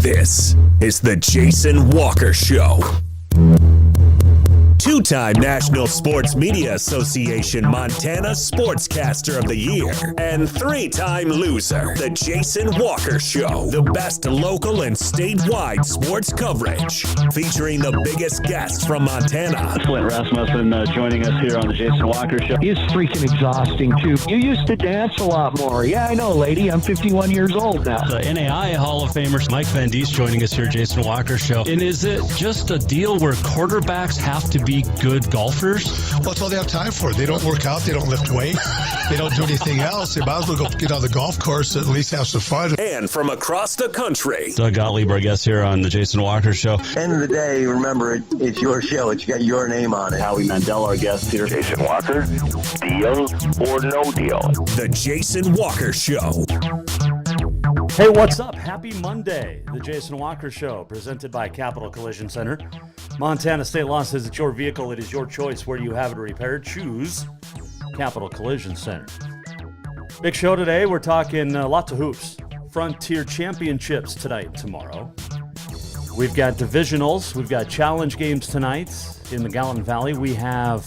This is the Jason Walker Show. Two-time National Sports Media Association Montana Sportscaster of the Year and three-time loser, the Jason Walker Show. The best local and statewide sports coverage, featuring the biggest guests from Montana. Flint Rasmussen joining us here on the Jason Walker Show. He's freaking exhausting, too. You used to dance a lot more. Yeah, I know, lady. I'm 51 years old now. The NAI Hall of Famer Mike Van Diest joining us here, Jason Walker Show. And is it just a deal where quarterbacks have to be good golfers? Well, that's all they have time for. They don't work out. They don't lift weight. They don't do anything else. They might as well go get on the golf course and at least have some fun. And from across the country, Doug Gottlieb, our guest here on the Jason Walker Show. End of the day, remember, it's your show. It's got your name on it. Howie Mandel, our guest here. Jason Walker, deal or no deal? the Jason Walker Show. Hey, what's up? Happy Monday. The Jason Walker Show, presented by Capital Collision Center. Montana State Law says it's your vehicle. It is your choice where you have it repaired. Choose Capital Collision Center. Big show today. We're talking lots of hoops. Frontier Championships tonight and tomorrow. We've got divisionals. We've got challenge games tonight in the Gallatin Valley. We have,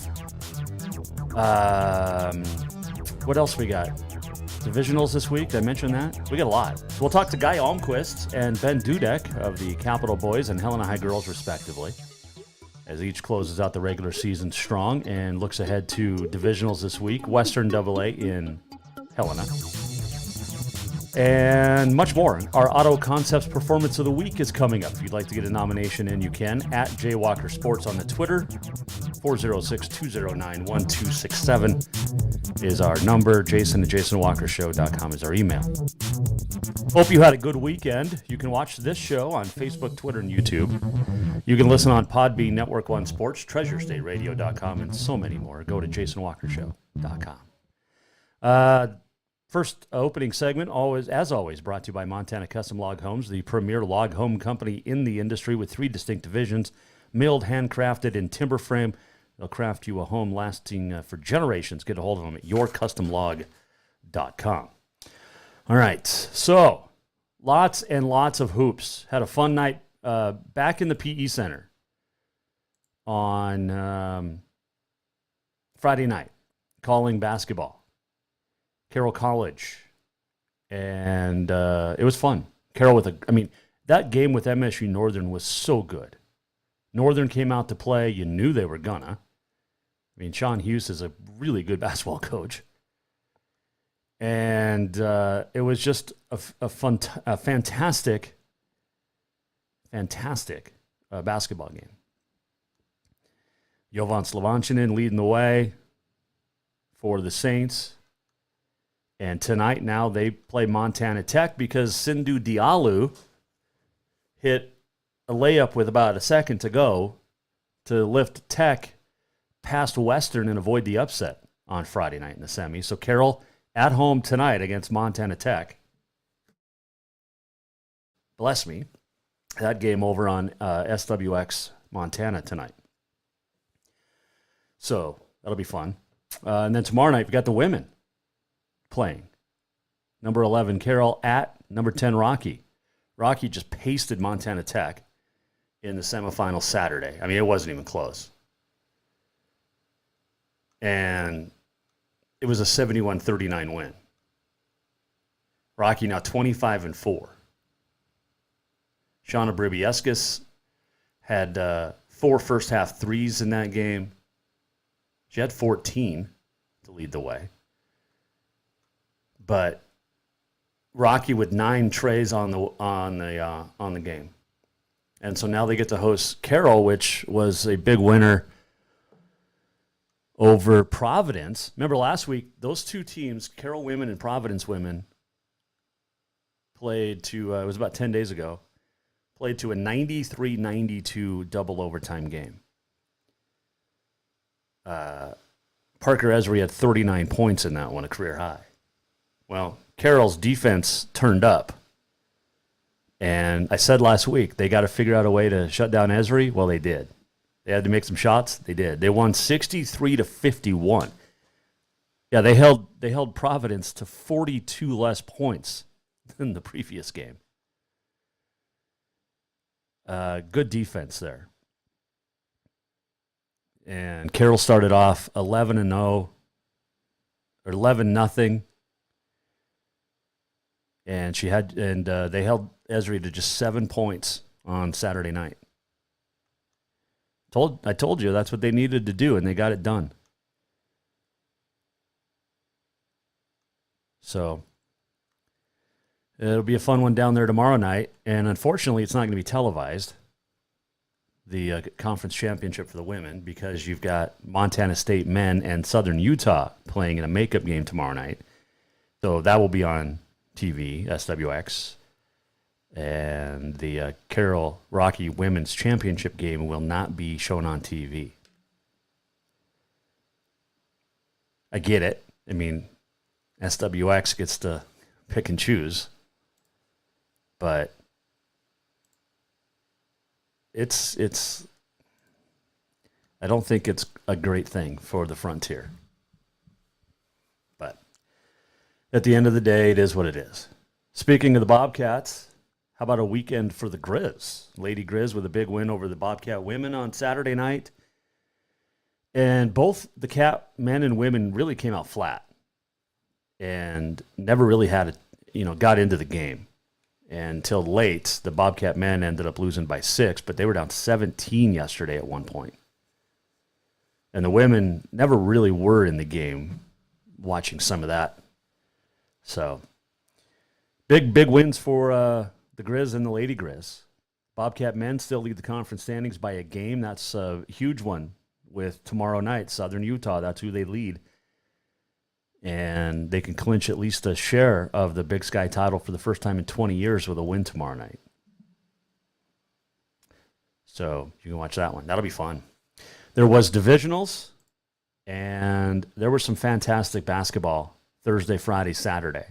what else we got? Divisionals this week. Did I mention that? We got a lot. So we'll talk to Guy Almquist and Ben Dudek of the Capital Boys and Helena High Girls, respectively, as each closes out the regular season strong and looks ahead to divisionals this week. Western AA in Helena. And much more. Our Auto Concepts Performance of the Week is coming up. If you'd like to get a nomination in, you can. At JWalker Sports on the Twitter. 406-209-1267 is our number. Jason at JasonWalkerShow.com is our email. Hope you had a good weekend. You can watch this show on Facebook, Twitter, and YouTube. You can listen on Podbean, Network One Sports, TreasureStateRadio.com, and so many more. Go to JasonWalkerShow.com. First opening segment, as always, brought to you by Montana Custom Log Homes, the premier log home company in the industry with three distinct divisions, milled, handcrafted, and timber frame. They'll craft you a home lasting for generations. Get a hold of them at yourcustomlog.com. All right, so lots and lots of hoops. Had a fun night back in the PE Center on Friday night, calling basketball. Carroll College, and it was fun. Carroll that game with MSU Northern was so good. Northern came out to play. You knew they were gonna. Sean Hughes is a really good basketball coach. And it was just a fantastic basketball game. Jovan Slovanchinin leading the way for the Saints. And tonight now they play Montana Tech because Sindhu Diallo hit a layup with about a second to go to lift Tech past Western and avoid the upset on Friday night in the semi. So Carroll at home tonight against Montana Tech. Bless me. That game over on SWX Montana tonight. So that'll be fun. And then tomorrow night we got the women playing. Number 11, Carroll at number 10, Rocky. Rocky just pasted Montana Tech in the semifinal Saturday. It wasn't even close. And it was a 71-39 win. Rocky now 25-4. Shauna Bribieskis had 4 first-half threes in that game. She had 14 to lead the way. But Rocky with 9 trays on the game, and so now they get to host Carroll, which was a big winner over Providence. Remember last week, those two teams, Carroll women and Providence women, played to. It was about 10 days ago. Played to a 93-92 double overtime game. Parker Esri had 39 points in that one, a career high. Well, Carroll's defense turned up. And I said last week, they got to figure out a way to shut down Esri. Well, they did. They had to make some shots. They did. They won 63-51. Yeah, they held Providence to 42 less points than the previous game. Good defense there. And Carroll started off 11-0 or 11-0. And they held Esri to just 7 points on Saturday night. I told you that's what they needed to do, and they got it done. So it'll be a fun one down there tomorrow night. And unfortunately, it's not going to be televised, the conference championship for the women, because you've got Montana State men and Southern Utah playing in a makeup game tomorrow night. So that will be on TV, SWX. And the Carroll Rocky Women's Championship game will not be shown on TV. I get it. I mean, SWX gets to pick and choose. But it's I don't think it's a great thing for the Frontier. But at the end of the day, it is what it is. Speaking of the Bobcats, how about a weekend for the Grizz? Lady Grizz with a big win over the Bobcat women on Saturday night. And both the Cat men and women really came out flat and never really got into the game. Until late, the Bobcat men ended up losing by 6, but they were down 17 yesterday at one point. And the women never really were in the game, watching some of that. So, big wins for the Grizz and the Lady Grizz. Bobcat men still lead the conference standings by a game. That's a huge one with tomorrow night. Southern Utah, that's who they lead. And they can clinch at least a share of the Big Sky title for the first time in 20 years with a win tomorrow night. So you can watch that one. That'll be fun. There was divisionals, and there was some fantastic basketball Thursday, Friday, Saturday.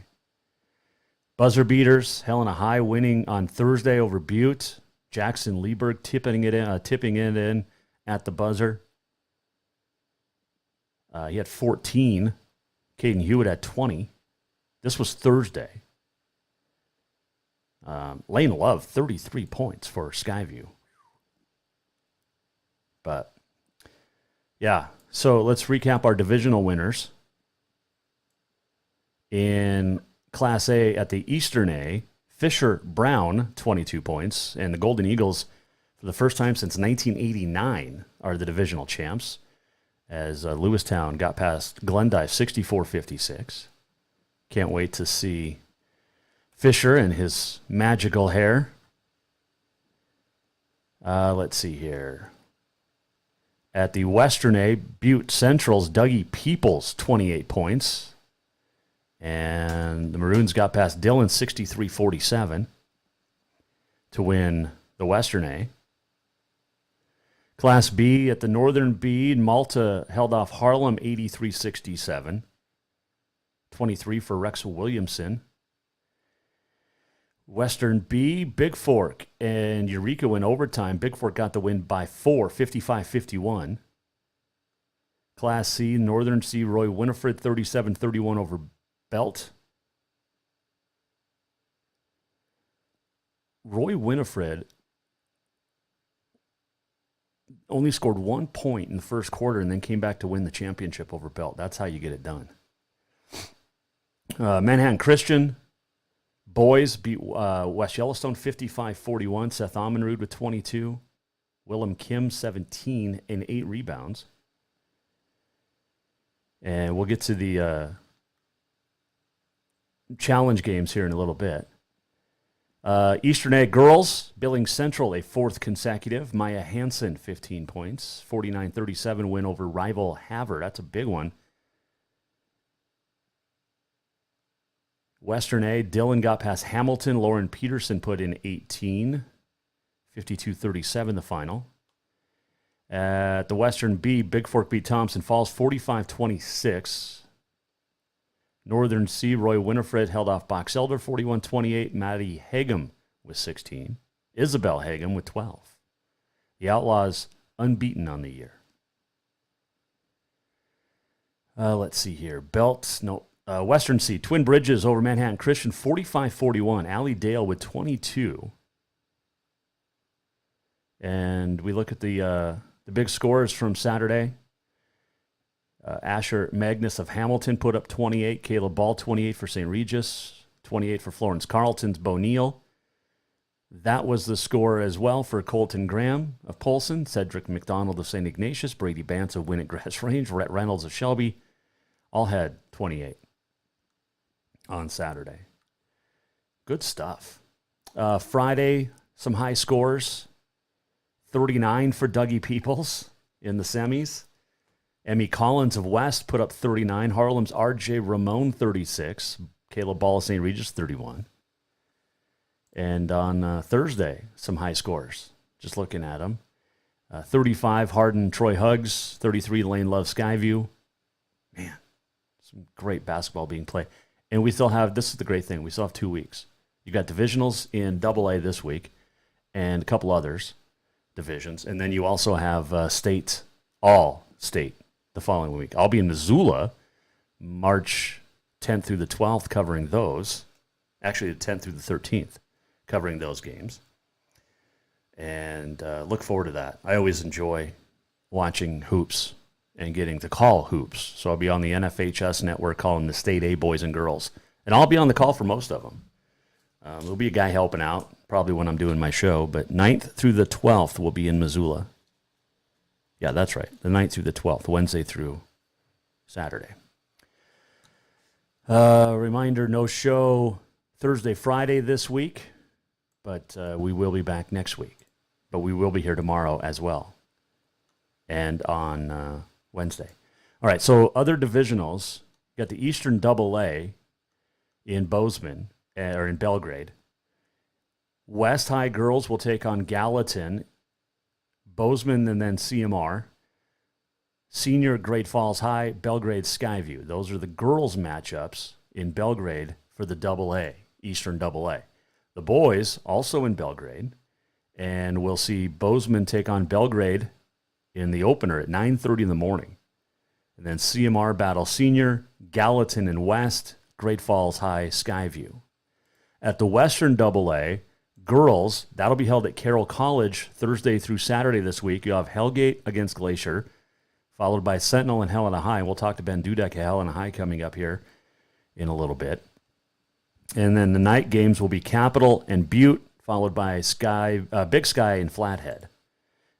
Buzzer beaters, Helena High winning on Thursday over Butte. Jackson Lieberg tipping it in at the buzzer. He had 14. Caden Hewitt had 20. This was Thursday. Lane Love, 33 points for Skyview. But, yeah, so let's recap our divisional winners. In Class A at the Eastern A, Fisher Brown, 22 points, and the Golden Eagles, for the first time since 1989, are the divisional champs, as Lewistown got past Glendive 64-56. Can't wait to see Fisher and his magical hair. Let's see here. At the Western A, Butte Central's Dougie Peoples, 28 points. And the Maroons got past Dillon 63-47 to win the Western A. Class B at the Northern B, Malta held off Harlem 83-67. 23 for Rex Williamson. Western B, Big Fork and Eureka win overtime. Big Fork got the win by 4, 55-51. Class C, Northern C, Roy Winifred 37-31 over Belt. Roy Winifred only scored 1 point in the first quarter and then came back to win the championship over Belt. That's how you get it done. Manhattan Christian boys beat West Yellowstone 55-41. Seth Amenrud with 22. Willem Kim 17 and 8 rebounds. And we'll get to the challenge games here in a little bit. Eastern A girls, Billings Central, a 4th consecutive. Maya Hansen, 15 points. 49-37 win over rival Havre. That's a big one. Western A, Dillon got past Hamilton. Lauren Peterson put in 18. 52-37 the final. At the Western B, Big Fork beat Thompson Falls 45-26. Northern C, Roy Winifred held off Box Elder 41-28. Maddie Hagum with 16. Isabel Hagum with 12. The Outlaws unbeaten on the year. Let's see here. Western C, Twin Bridges over Manhattan Christian 45-41. Allie Dale with 22. And we look at the big scores from Saturday. Asher Magnus of Hamilton put up 28. Caleb Ball, 28 for St. Regis. 28 for Florence Carlton's Bo Neal. That was the score as well for Colton Graham of Polson, Cedric McDonald of St. Ignatius, Brady Bance of Winnett Grass Range, Rhett Reynolds of Shelby. All had 28 on Saturday. Good stuff. Friday, some high scores. 39 for Dougie Peoples in the semis. Emmy Collins of West put up 39. Harlem's R.J. Ramon, 36. Caleb Ball of St. Regis, 31. And on Thursday, some high scores. Just looking at them. 35, Hardin Troy Huggs. 33, Lane Love Skyview. Man, some great basketball being played. And we still have, this is the great thing, we still have 2 weeks. You got divisionals in AA this week and a couple others divisions. And then you also have state, all state the following week. I'll be in Missoula March 10th through the 12th covering those. Actually, the 10th through the 13th covering those games. And look forward to that. I always enjoy watching hoops and getting to call hoops. So I'll be on the NFHS network calling the State A boys and girls. And I'll be on the call for most of them. There'll be a guy helping out, probably when I'm doing my show. But 9th through the 12th will be in Missoula. Yeah, that's right. The 9th through the 12th, Wednesday through Saturday. Reminder, no show Thursday, Friday this week. But we will be back next week. But we will be here tomorrow as well. And on Wednesday. All right, so other divisionals. You got the Eastern AA in Bozeman, or in Belgrade. West High girls will take on Gallatin, Bozeman, and then CMR. Senior Great Falls High, Belgrade Skyview. Those are the girls' matchups in Belgrade for the AA, Eastern AA. The boys, also in Belgrade, and we'll see Bozeman take on Belgrade in the opener at 9:30 in the morning. And then CMR battle Senior, Gallatin and West, Great Falls High, Skyview. At the Western AA, girls, that'll be held at Carroll College Thursday through Saturday this week. You have Hellgate against Glacier, followed by Sentinel and Helena High. We'll talk to Ben Dudek at Helena High coming up here in a little bit. And then the night games will be Capital and Butte, followed by Big Sky and Flathead.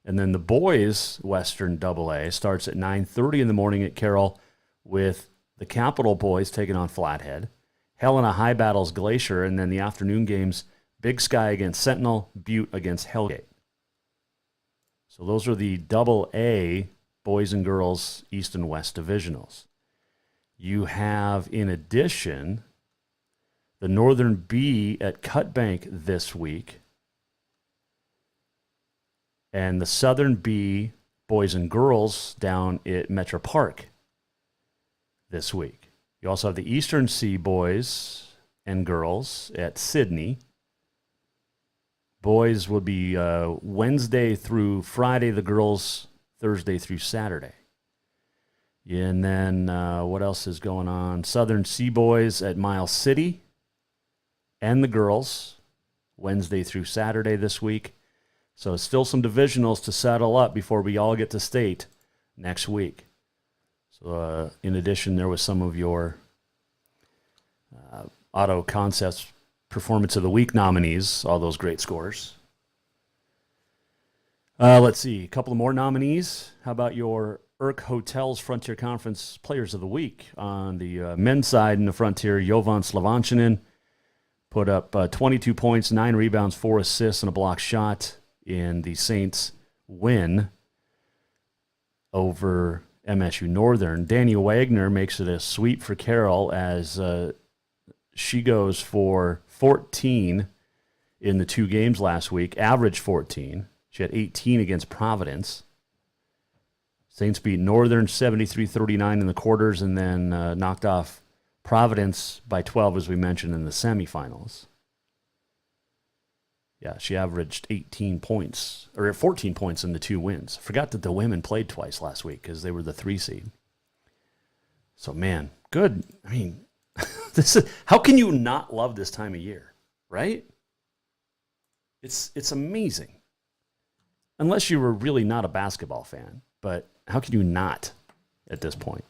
And then the boys' Western AA starts at 9:30 in the morning at Carroll with the Capital boys taking on Flathead. Helena High battles Glacier, and then the afternoon games, Big Sky against Sentinel, Butte against Hellgate. So those are the AA boys and girls East and West divisionals. You have, in addition, the Northern B at Cutbank this week, and the Southern B boys and girls down at Metro Park this week. You also have the Eastern C boys and girls at Sydney. Boys will be Wednesday through Friday, the girls Thursday through Saturday. And then what else is going on? Southern C boys at Miles City and the girls Wednesday through Saturday this week. So still some divisionals to settle up before we all get to state next week. So in addition, there was some of your Auto Concepts Performance of the Week nominees, all those great scores. Let's see, a couple of more nominees. How about your Irk Hotels Frontier Conference Players of the Week? On the men's side in the Frontier, Jovan Slavanchinin put up 22 points, 9 rebounds, 4 assists, and a block shot in the Saints' win over MSU Northern. Danny Wagner makes it a sweep for Carroll as she goes for 14 in the 2 games last week, averaged 14. She had 18 against Providence. Saints beat Northern 73-39 in the quarters and then knocked off Providence by 12, as we mentioned, in the semifinals. Yeah, she averaged 18 points, or 14 points in the 2 wins. Forgot that the women played twice last week because they were the 3 seed. So, man, good. I mean, how can you not love this time of year, right? It's amazing. unless you were really not a basketball fan. But how can you not at this point?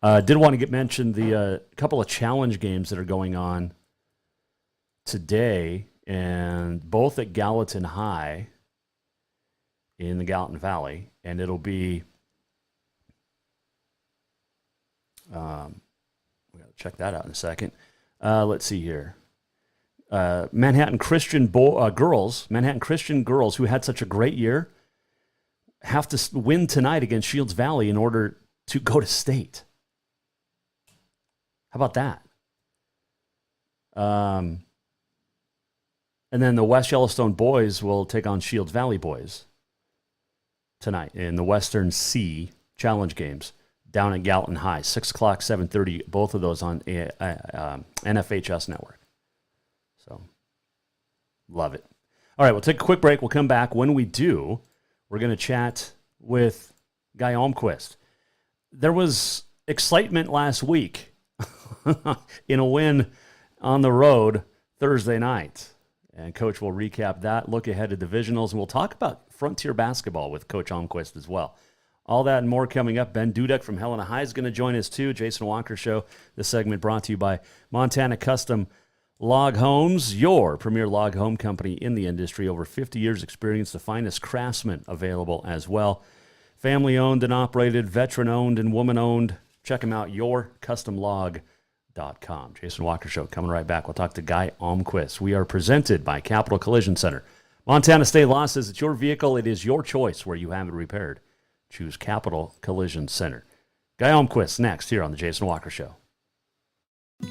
Did want to mention the couple of challenge games that are going on today, and both at Gallatin High in the Gallatin Valley, and it'll be we got to check that out in a second. Let's see here. Manhattan Christian girls who had such a great year have to win tonight against Shields Valley in order to go to state. How about that? And then the West Yellowstone boys will take on Shields Valley boys tonight in the Western C Challenge games down at Gallatin High, 6 o'clock, 7:30, both of those on NFHS Network. So, love it. All right, we'll take a quick break. We'll come back. When we do, we're going to chat with Guy Almquist. There was excitement last week in a win on the road Thursday night. And Coach will recap that, look ahead to divisionals, and we'll talk about Frontier basketball with Coach Almquist as well. All that and more coming up. Ben Dudek from Helena High is going to join us too. Jason Walker Show. This segment brought to you by Montana Custom Log Homes, your premier log home company in the industry. Over 50 years experience, the finest craftsmen available as well. Family owned and operated, veteran owned and woman owned. Check them out, yourcustomlog.com. Jason Walker Show coming right back. We'll talk to Guy Almquist. We are presented by Capital Collision Center. Montana State Law says it's your vehicle. It is your choice where you have it repaired. Choose Capital Collision Center. Guy Almquist next here on the Jason Walker Show.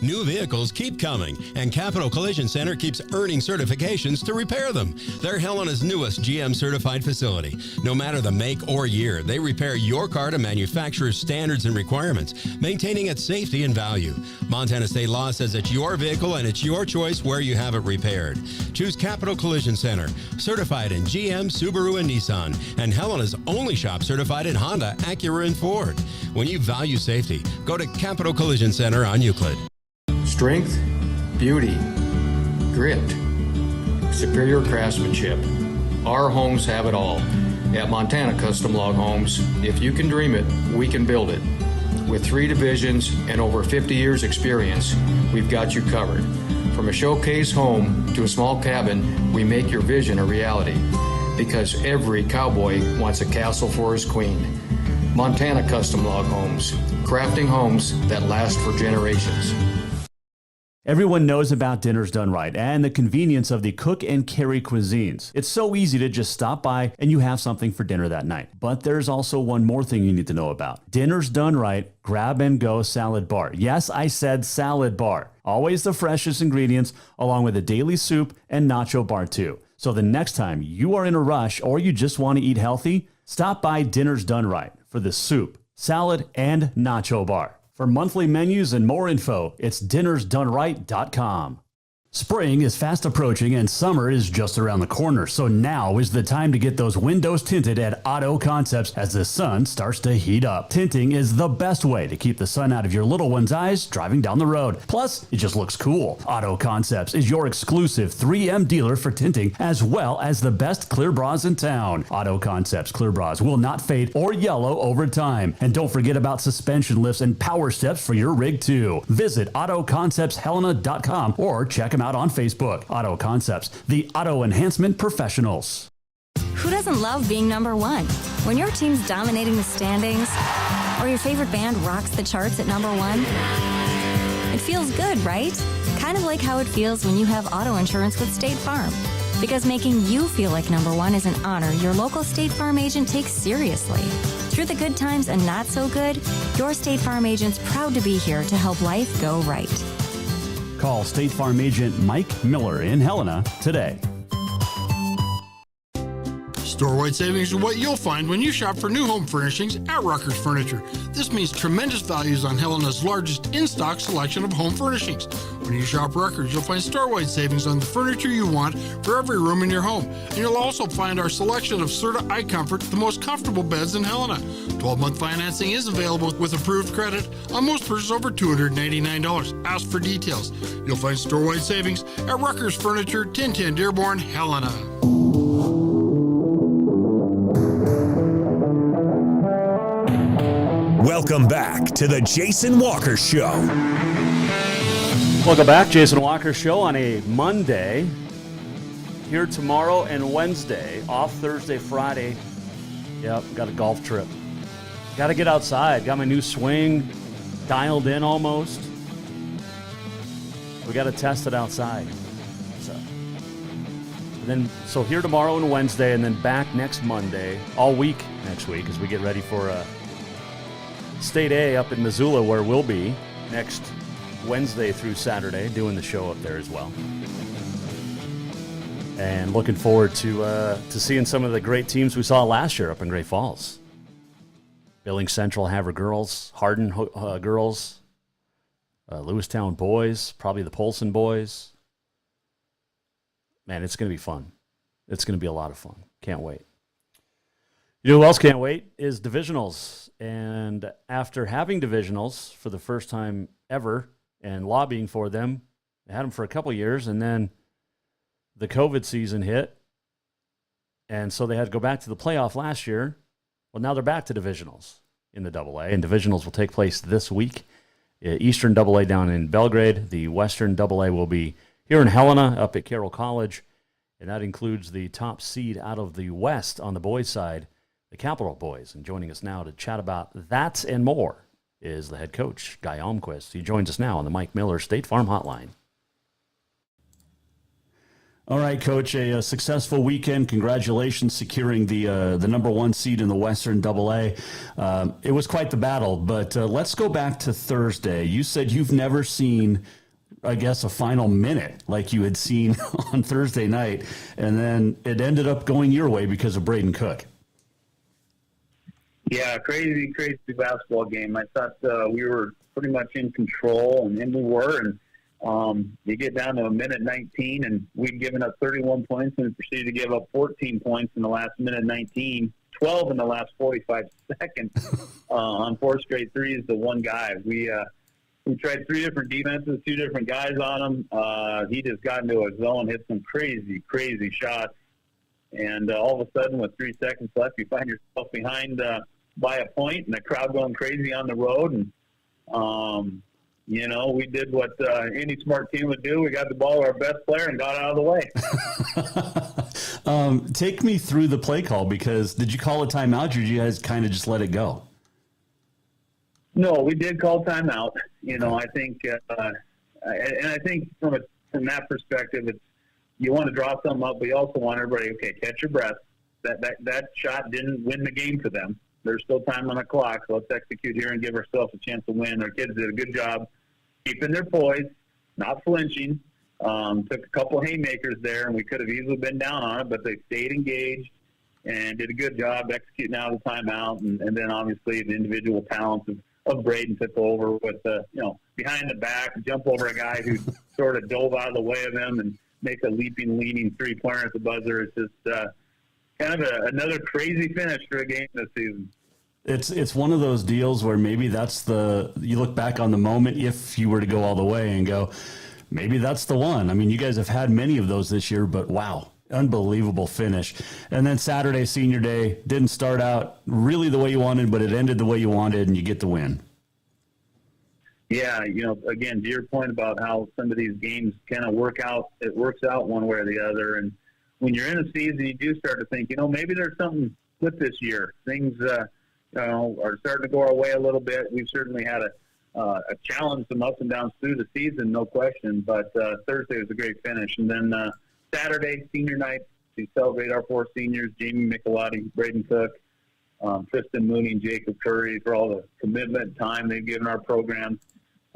New vehicles keep coming, and Capital Collision Center keeps earning certifications to repair them. They're Helena's newest GM-certified facility. No matter the make or year, they repair your car to manufacturer's standards and requirements, maintaining its safety and value. Montana State Law says it's your vehicle, and it's your choice where you have it repaired. Choose Capital Collision Center, certified in GM, Subaru, and Nissan, and Helena's only shop certified in Honda, Acura, and Ford. When you value safety, go to Capital Collision Center on Euclid. Strength, beauty, grit, superior craftsmanship. Our homes have it all. At Montana Custom Log Homes, if you can dream it, we can build it. With 3 divisions and over 50 years experience, we've got you covered. From a showcase home to a small cabin, we make your vision a reality. Because every cowboy wants a castle for his queen. Montana Custom Log Homes, crafting homes that last for generations. Everyone knows about Dinners Done Right and the convenience of the cook and carry cuisines. It's so easy to just stop by and you have something for dinner that night. But there's also one more thing you need to know about. Dinners Done Right Grab and Go Salad Bar. Yes, I said salad bar. Always the freshest ingredients, along with a daily soup and nacho bar too. So the next time you are in a rush or you just want to eat healthy, stop by Dinners Done Right for the soup, salad, and nacho bar. For monthly menus and more info, it's dinnersdoneright.com. Spring is fast approaching and summer is just around the corner, so now is the time to get those windows tinted at Auto Concepts as the sun starts to heat up. Tinting is the best way to keep the sun out of your little one's eyes driving down the road. Plus, it just looks cool. Auto Concepts is your exclusive 3M dealer for tinting, as well as the best clear bras in town. Auto Concepts clear bras will not fade or yellow over time. And don't forget about suspension lifts and power steps for your rig too. Visit AutoConceptsHelena.com or check them out on Facebook. Auto Concepts, the auto enhancement professionals. Who doesn't love being number one? When your team's dominating the standings, or your favorite band rocks the charts at number one, it feels good, right? Kind of like how it feels when you have auto insurance with State Farm. Because making you feel like number one is an honor your local State Farm agent takes seriously. Through the good times and not so good, your State Farm agent's proud to be here to help life go right. Call State Farm agent Mike Miller in Helena today. Store-wide savings are what you'll find when you shop for new home furnishings at Rucker's Furniture. This means tremendous values on Helena's largest in-stock selection of home furnishings. When you shop Rucker's, you'll find store-wide savings on the furniture you want for every room in your home. And you'll also find our selection of Serta iComfort, the most comfortable beds in Helena. 12-month financing is available with approved credit on most purchases over $299. Ask for details. You'll find store-wide savings at Rucker's Furniture, 1010 Dearborn, Helena. Welcome back to the Jason Walker Show. Welcome back, Jason Walker Show on a Monday. Here tomorrow and Wednesday, off Thursday, Friday. Yep, got a golf trip. Got to get outside. Got my new swing dialed in almost. We got to test it outside. So here tomorrow and Wednesday, and then back next Monday, all week next week, as we get ready for State A up in Missoula, where we'll be next Wednesday through Saturday, doing the show up there as well. And looking forward to seeing some of the great teams we saw last year up in Great Falls. Billings Central Havre girls, Hardin girls, Lewistown boys, probably the Polson boys. Man, it's going to be fun. It's going to be a lot of fun. Can't wait. You know who else can't wait is divisionals. And after having divisionals for the first time ever and lobbying for them, they had them for a couple years, and then the COVID season hit, and so they had to go back to the playoff last year. Well, now they're back to divisionals in the AA, and divisionals will take place this week. Eastern AA down in Belgrade. The Western AA will be here in Helena up at Carroll College, and that includes the top seed out of the West on the boys' side, the Capital Boys. And joining us now to chat about that and more is the head coach, Guy Almquist. He joins us now on the Mike Miller State Farm Hotline. All right, Coach, a successful weekend. Congratulations securing the number one seed in the Western AA. It was quite the battle, but let's go back to Thursday. You said you've never seen, I guess, a final minute like you had seen on Thursday night, and then it ended up going your way because of Braden Cook. Yeah, crazy basketball game. I thought we were pretty much in control, and we were, and you get down to a minute 19, and we'd given up 31 points and proceeded to give up 14 points in the last minute 19, 12 in the last 45 seconds on 4 straight threes to one guy. We tried 3 different defenses, 2 different guys on him. He just got into a zone, hit some crazy shots, and all of a sudden, with 3 seconds left, you find yourself behind by a point, and the crowd going crazy on the road, and we did what any smart team would do. We got the ball to our best player and got out of the way. Take me through the play call, because did you call a timeout, or did you guys kind of just let it go? No, we did call timeout. I think, and I think from that perspective, it's you want to draw something up, but you also want everybody, okay, catch your breath. That shot didn't win the game for them. There's still time on the clock, so let's execute here and give ourselves a chance to win. Our kids did a good job keeping their poise, not flinching. Took a couple haymakers there, and we could have easily been down on it, but they stayed engaged and did a good job executing out of the timeout. And then obviously the individual talents of Braden took over with behind the back, jump over a guy who sort of dove out of the way of him and make a leaning 3-pointer at the buzzer. It's just kind of another crazy finish for a game this season. It's one of those deals where maybe you look back on the moment, if you were to go all the way and go, maybe that's the one. I mean, you guys have had many of those this year, but wow, unbelievable finish. And then Saturday, senior day, didn't start out really the way you wanted, but it ended the way you wanted, and you get the win. Yeah, again, to your point about how some of these games kind of works out one way or the other. And when you're in a season, you do start to think, maybe there's something with this year. Things, are starting to go our way a little bit. We've certainly had a challenge, some ups and downs through the season, no question. But Thursday was a great finish. And then Saturday, senior night, to celebrate our 4 seniors, Jamie Michelotti, Braden Cook, Tristan Mooney, and Jacob Curry, for all the commitment and time they've given our program.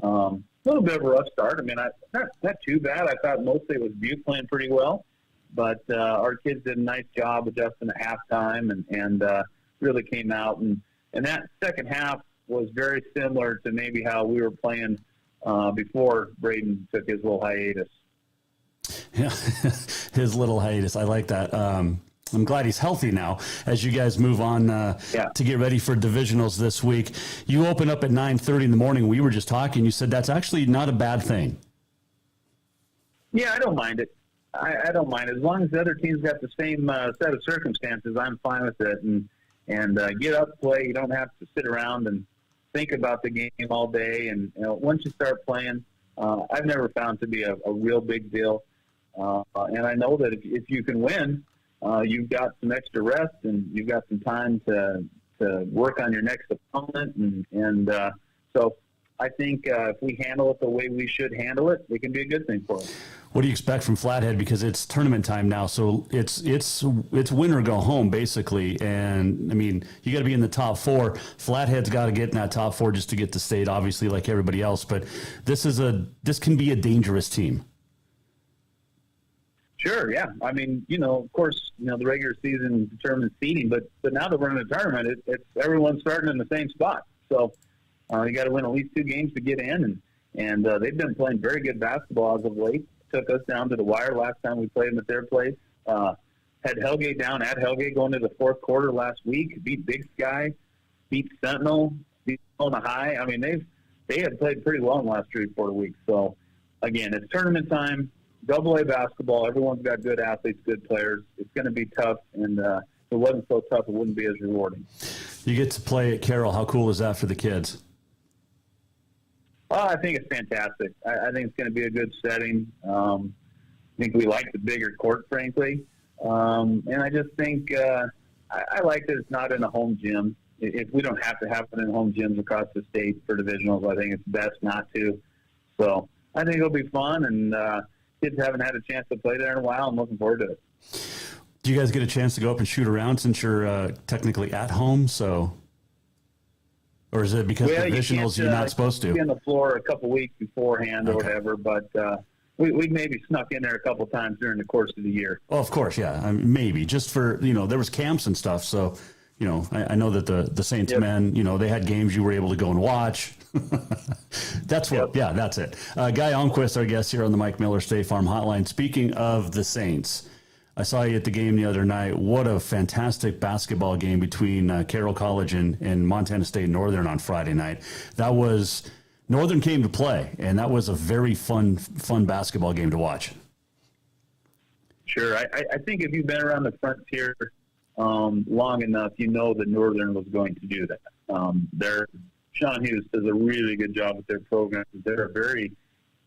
A little bit of a rough start. I mean, not too bad. I thought mostly it was Butte playing pretty well. But our kids did a nice job adjusting at halftime and really came out. And that second half was very similar to maybe how we were playing before Braden took his little hiatus. Yeah, his little hiatus. I like that. I'm glad he's healthy now as you guys move on to get ready for divisionals this week. You open up at 9:30 in the morning. We were just talking. You said that's actually not a bad thing. Yeah, I don't mind it. I don't mind it. As long as the other team's got the same set of circumstances, I'm fine with it. And get up, play. You don't have to sit around and think about the game all day. And once you start playing, I've never found it to be a real big deal. And I know that if you can win, you've got some extra rest and you've got some time to work on your next opponent. And so I think if we handle it the way we should handle it, it can be a good thing for us. What do you expect from Flathead? Because it's tournament time now, so it's win or go home basically. And I mean, you got to be in the top 4. Flathead's got to get in that top 4 just to get to state, obviously, like everybody else. But this can be a dangerous team. Sure, yeah. I mean, of course, the regular season determines seeding, but now that we're in a tournament, it's everyone's starting in the same spot. So you got to win at least 2 games to get in, and they've been playing very good basketball as of late. Took us down to the wire last time we played them at their place. Had Hellgate down at Hellgate going to the fourth quarter last week. Beat Big Sky, beat Sentinel, beat Helena High. I mean, they have played pretty well in the last 3 or 4 weeks. So again, it's tournament time. AA basketball. Everyone's got good athletes, good players. It's going to be tough, and if it wasn't so tough, it wouldn't be as rewarding. You get to play at Carroll. How cool is that for the kids? I think it's fantastic. I think it's going to be a good setting. I think we like the bigger court, frankly. And I just think I like that it's not in a home gym. If we don't have to have it in home gyms across the state for divisionals, I think it's best not to. So I think it'll be fun, and kids haven't had a chance to play there in a while. I'm looking forward to it. Do you guys get a chance to go up and shoot around since you're technically at home? Or is it because divisionals you're not supposed to? Be on the floor a couple weeks beforehand or whatever, but we maybe snuck in there a couple times during the course of the year. Oh, of course, yeah. Maybe just for there was camps and stuff, so I know that the Saints men, they had games you were able to go and watch. That's what. Yeah, that's it. Guy Almquist, our guest here on the Mike Miller State Farm Hotline. Speaking of the Saints, I saw you at the game the other night. What a fantastic basketball game between Carroll College and Montana State Northern on Friday night. That was Northern came to play, and that was a very fun basketball game to watch. Sure. I think if you've been around the frontier long enough, you know that Northern was going to do that. Sean Hughes does a really good job with their program. They're a very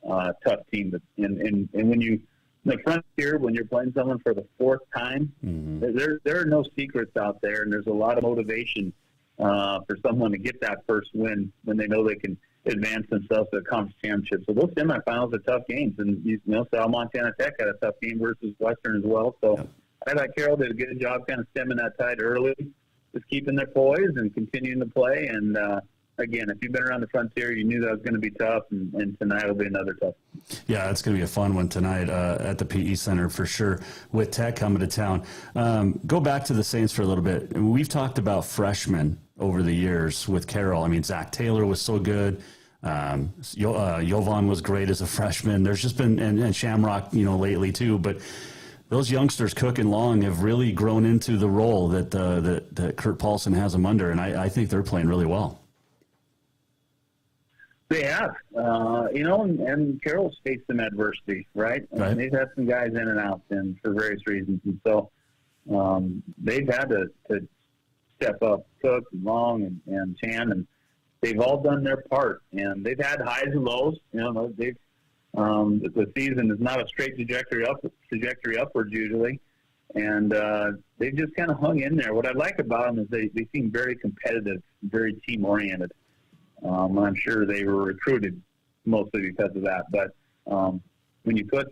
tough team. And when you the frontier, when you're playing someone for the 4th time, there are no secrets out there, and there's a lot of motivation for someone to get that first win when they know they can advance themselves to the conference championship. So those semifinals are tough games, and South Montana Tech had a tough game versus Western as well. So I thought Carroll did a good job kind of stemming that tide early, just keeping their poise and continuing to play. And again, if you've been around the frontier, you knew that was going to be tough, and tonight will be another tough. Yeah, it's going to be a fun one tonight at the PE Center for sure, with Tech coming to town. Go back to the Saints for a little bit. We've talked about freshmen over the years with Carroll. I mean, Zach Taylor was so good. Jovan was great as a freshman. There's just been, and Shamrock, lately too, but those youngsters, Cook and Long, have really grown into the role that Kurt Paulson has them under, and I think they're playing really well. They have, and Carroll's faced some adversity, right? And they've had some guys in and out, and for various reasons, and so they've had to step up. Cook and Long and Chan, and they've all done their part, and they've had highs and lows. They've the season is not a straight trajectory upwards usually, and they've just kind of hung in there. What I like about them is they seem very competitive, very team oriented. I'm sure they were recruited mostly because of that. But when you put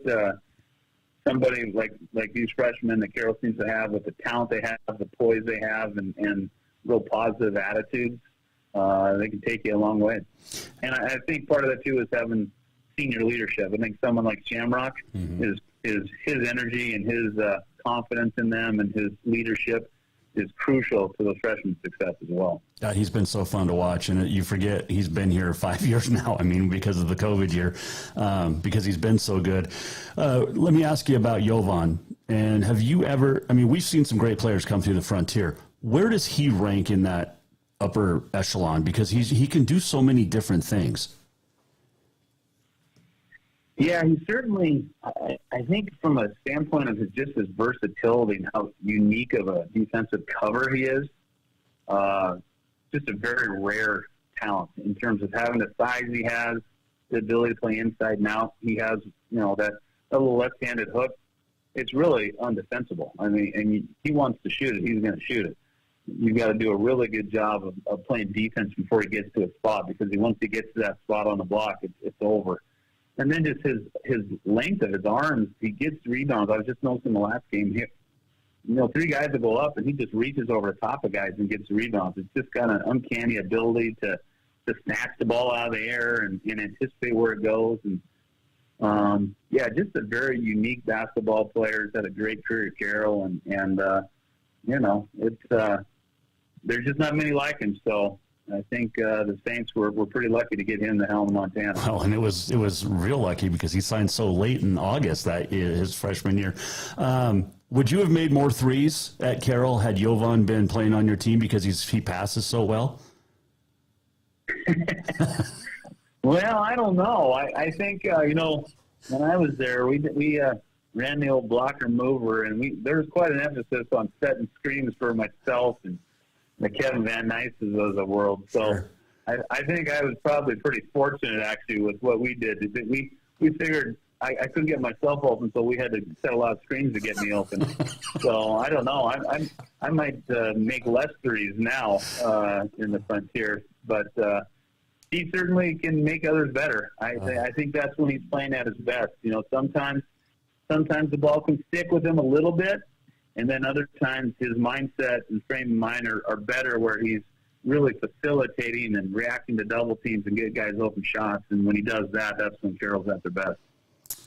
somebody like these freshmen that Carroll seems to have, with the talent they have, the poise they have, and real positive attitudes, they can take you a long way. And I think part of that too is having senior leadership. I think someone like Shamrock is his energy and his confidence in them and his leadership is crucial to those freshmen' success as well. Yeah, he's been so fun to watch, and you forget he's been here 5 years now. I mean, because of the COVID year, because he's been so good. Let me ask you about Jovan. And have you ever? I mean, we've seen some great players come through the frontier. Where does he rank in that upper echelon? Because he can do so many different things. Yeah, he certainly, I think from a standpoint of just his versatility and how unique of a defensive cover he is, just a very rare talent in terms of having the size he has, the ability to play inside and out. He has, that little left-handed hook. It's really undefensible. I mean, and he wants to shoot it. He's going to shoot it. You've got to do a really good job of playing defense before he gets to a spot, because once he gets to that spot on the block, it's over. And then just his length of his arms, he gets rebounds. I was just noticing the last game here. 3 guys will go up, and he just reaches over the top of guys and gets rebounds. It's just got an uncanny ability to snatch the ball out of the air and anticipate where it goes. And, just a very unique basketball player. He's had a great career at Carroll, and there's just not many like him. So I think the Saints were pretty lucky to get him to Helena, Montana. Well, and it was real lucky because he signed so late in August that year, his freshman year. Would you have made more threes at Carroll had Jovan been playing on your team because he passes so well? Well, I don't know. I think when I was there, we ran the old blocker mover, and there was quite an emphasis on setting screens for myself and the Kevin Van Nice's of the world. So sure. I think I was probably pretty fortunate, actually, with what we did. We figured I couldn't get myself open, so we had to set a lot of screens to get me open. So I don't know. I might make less threes now in the Frontier, but he certainly can make others better. I think that's when he's playing at his best. Sometimes the ball can stick with him a little bit, and then other times his mindset and frame of mind are better, where he's really facilitating and reacting to double teams and get guys open shots. And when he does that, that's when Carroll's at their best.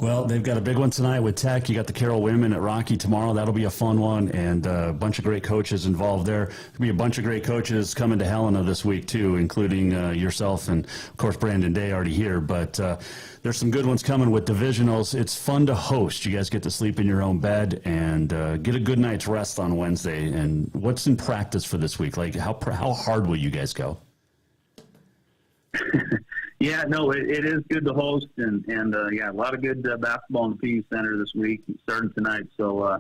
Well, they've got a big one tonight with Tech. You got the Carroll women at Rocky tomorrow. That'll be a fun one, and a bunch of great coaches involved there. There'll be a bunch of great coaches coming to Helena this week, too, including yourself and, of course, Brandon Day already here. But there's some good ones coming with divisionals. It's fun to host. You guys get to sleep in your own bed and get a good night's rest on Wednesday. And what's in practice for this week? Like, how hard will you guys go? Yeah, no, it is good to host, and a lot of good basketball in the PE Center this week, starting tonight. So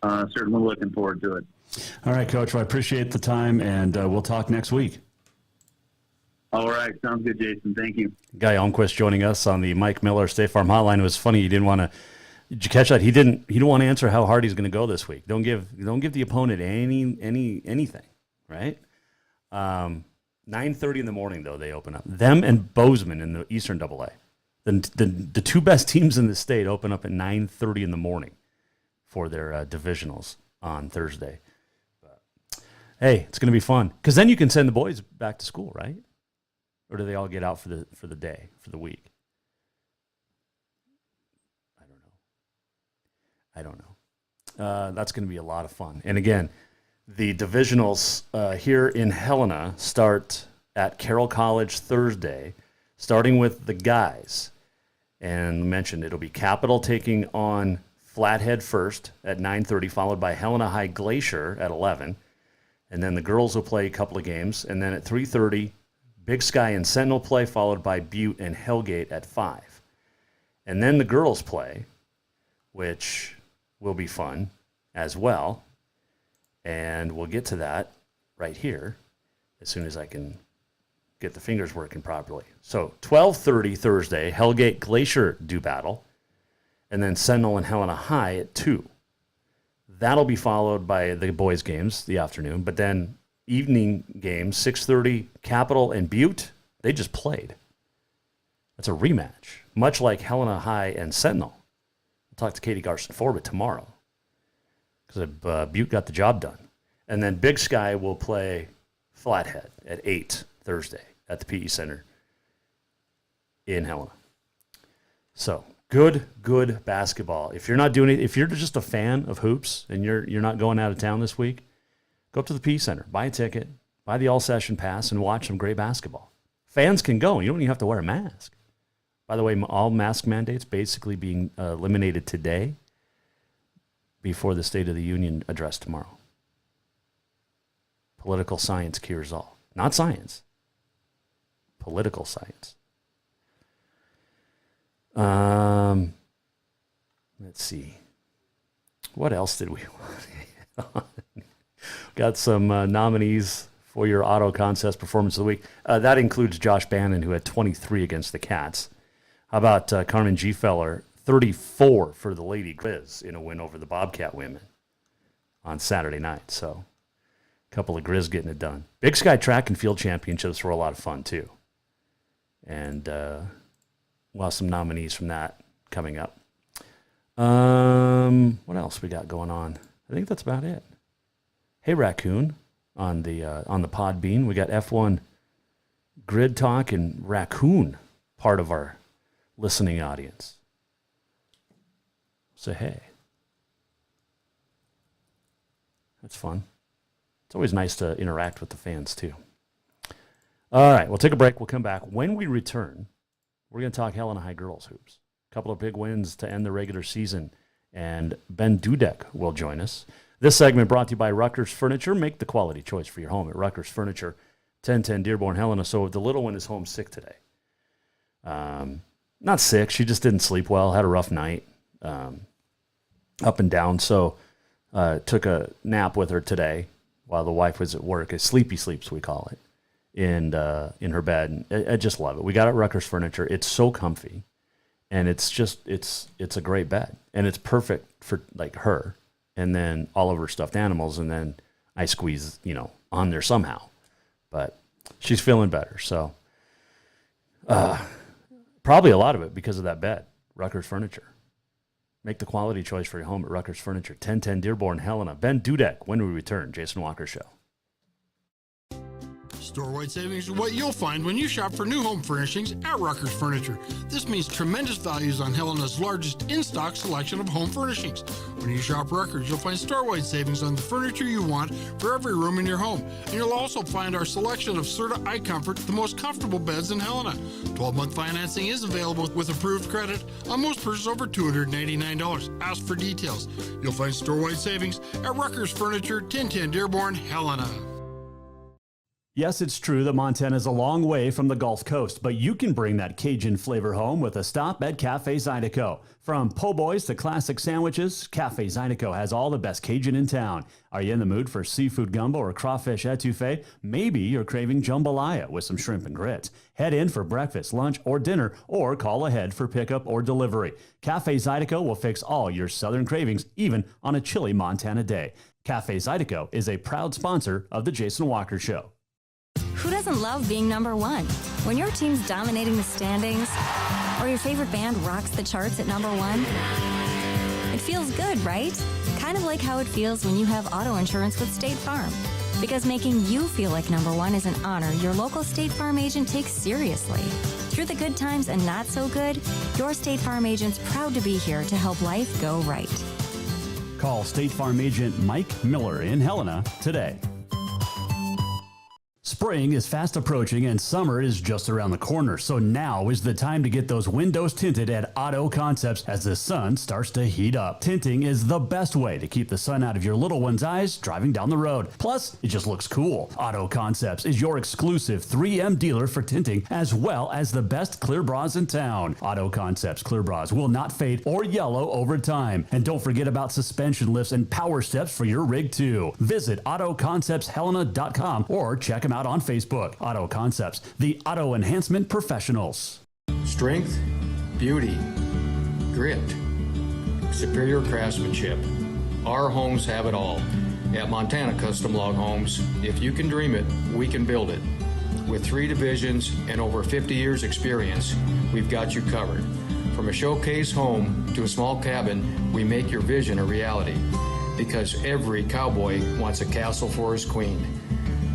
certainly looking forward to it. All right, Coach. Well, I appreciate the time, and we'll talk next week. All right, sounds good, Jason. Thank you. Guy Almquist joining us on the Mike Miller State Farm Hotline. It was funny. He didn't want to. Did you catch that? He didn't want to answer how hard he's going to go this week. Don't give the opponent anything, right? 9:30 in the morning, though, they open up. Them and Bozeman in the Eastern AA. The two best teams in the state open up at 9:30 in the morning for their divisionals on Thursday. But, hey, it's going to be fun. Because then you can send the boys back to school, right? Or do they all get out for the day, for the week? I don't know. That's going to be a lot of fun. And again, the divisionals here in Helena start at Carroll College Thursday, starting with the guys. And mentioned it'll be Capital taking on Flathead first at 9:30, followed by Helena High Glacier at 11. And then the girls will play a couple of games. And then at 3:30, Big Sky and Sentinel play, followed by Butte and Hellgate at 5. And then the girls play, which will be fun as well. And we'll get to that right here as soon as I can get the fingers working properly. So 12:30 Thursday, Hellgate Glacier do battle. And then Sentinel and Helena High at 2. That'll be followed by the boys' games the afternoon. But then evening games, 6:30, Capital and Butte, they just played. That's a rematch, much like Helena High and Sentinel. I'll talk to Katie Garson-Forbett tomorrow because Butte got the job done. And then Big Sky will play Flathead at 8 Thursday at the PE Center in Helena. So good basketball. If you're not doing it, if you're just a fan of hoops and you're not going out of town this week, go up to the PE Center, buy a ticket, buy the all-session pass, and watch some great basketball. Fans can go. You don't even have to wear a mask. By the way, all mask mandates basically being eliminated today before the State of the Union address tomorrow. Political science cures all. Not science. Political science. Let's see. What else did we want? Got some nominees for your Auto Concepts Performance of the Week. That includes Josh Bannon, who had 23 against the Cats. How about Carmen Gfeller, 34 for the Lady Grizz in a win over the Bobcat women on Saturday night. So a couple of Grizz getting it done. Big Sky Track and Field Championships were a lot of fun, too. And we'll have some nominees from that coming up. What else we got going on? I think that's about it. Hey, Raccoon, on the Podbean. We got F1 Grid Talk and Raccoon, part of our listening audience. Say hey. That's fun. It's always nice to interact with the fans, too. All right, we'll take a break. We'll come back. When we return, we're going to talk Helena High girls hoops. A couple of big wins to end the regular season, and Ben Dudek will join us. This segment brought to you by Rutgers Furniture. Make the quality choice for your home at Rutgers Furniture, 1010 Dearborn, Helena. So the little one is home sick today. Not sick. She just didn't sleep well, had a rough night, up and down. So took a nap with her today while the wife was at work. A sleepy sleeps, we call it, in her bed. And I just love it. We got it at Rutgers Furniture. It's so comfy. And it's a great bed. And it's perfect for like her and then all of her stuffed animals. And then I squeeze, on there somehow. But she's feeling better. So probably a lot of it because of that bed, Rutgers Furniture. Make the quality choice for your home at Rutgers Furniture, 1010 Dearborn, Helena. Ben Dudek, when we return, Jason Walker Show. Store-wide savings are what you'll find when you shop for new home furnishings at Rutgers Furniture. This means tremendous values on Helena's largest in-stock selection of home furnishings. When you shop Rutgers, you'll find store-wide savings on the furniture you want for every room in your home. And you'll also find our selection of Serta iComfort, the most comfortable beds in Helena. 12-month financing is available with approved credit on most purchases over $289. Ask for details. You'll find store-wide savings at Rutgers Furniture, 1010 Dearborn, Helena. Yes, it's true that Montana is a long way from the Gulf Coast, but you can bring that Cajun flavor home with a stop at Cafe Zydeco. From po' boys to classic sandwiches, Cafe Zydeco has all the best Cajun in town. Are you in the mood for seafood gumbo or crawfish etouffee? Maybe you're craving jambalaya with some shrimp and grits. Head in for breakfast, lunch, or dinner, or call ahead for pickup or delivery. Cafe Zydeco will fix all your southern cravings, even on a chilly Montana day. Cafe Zydeco is a proud sponsor of The Jason Walker Show. Who doesn't love being number one? When your team's dominating the standings, or your favorite band rocks the charts at number one, it feels good, right? Kind of like how it feels when you have auto insurance with State Farm. Because making you feel like number one is an honor your local State Farm agent takes seriously. Through the good times and not so good, your State Farm agent's proud to be here to help life go right. Call State Farm agent Mike Miller in Helena today. Spring is fast approaching and summer is just around the corner, so now is the time to get those windows tinted at Auto Concepts as the sun starts to heat up. Tinting is the best way to keep the sun out of your little one's eyes driving down the road. Plus, it just looks cool. Auto Concepts is your exclusive 3M dealer for tinting, as well as the best clear bras in town. Auto Concepts clear bras will not fade or yellow over time. And don't forget about suspension lifts and power steps for your rig too. Visit AutoConceptsHelena.com or check them out on Facebook. Auto Concepts, the auto enhancement professionals. Strength, beauty, grit, superior craftsmanship. Our homes have it all. At Montana Custom Log Homes, if you can dream it, we can build it. With 3 divisions and over 50 years experience, we've got you covered. From a showcase home to a small cabin, we make your vision a reality. Because every cowboy wants a castle for his queen.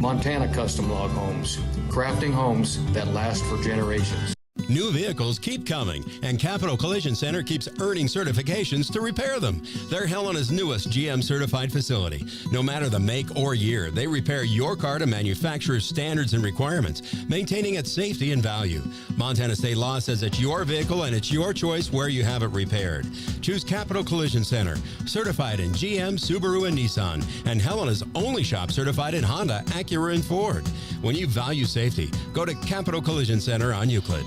Montana Custom Log Homes, crafting homes that last for generations. New vehicles keep coming, and Capital Collision Center keeps earning certifications to repair them. They're Helena's newest GM certified facility. No matter the make or year, they repair your car to manufacturer's standards and requirements, maintaining its safety and value. Montana state law says it's your vehicle and it's your choice where you have it repaired. Choose Capital Collision Center, certified in GM, Subaru, and Nissan, and Helena's only shop certified in Honda, Acura, and Ford. When you value safety, go to Capital Collision Center on Euclid.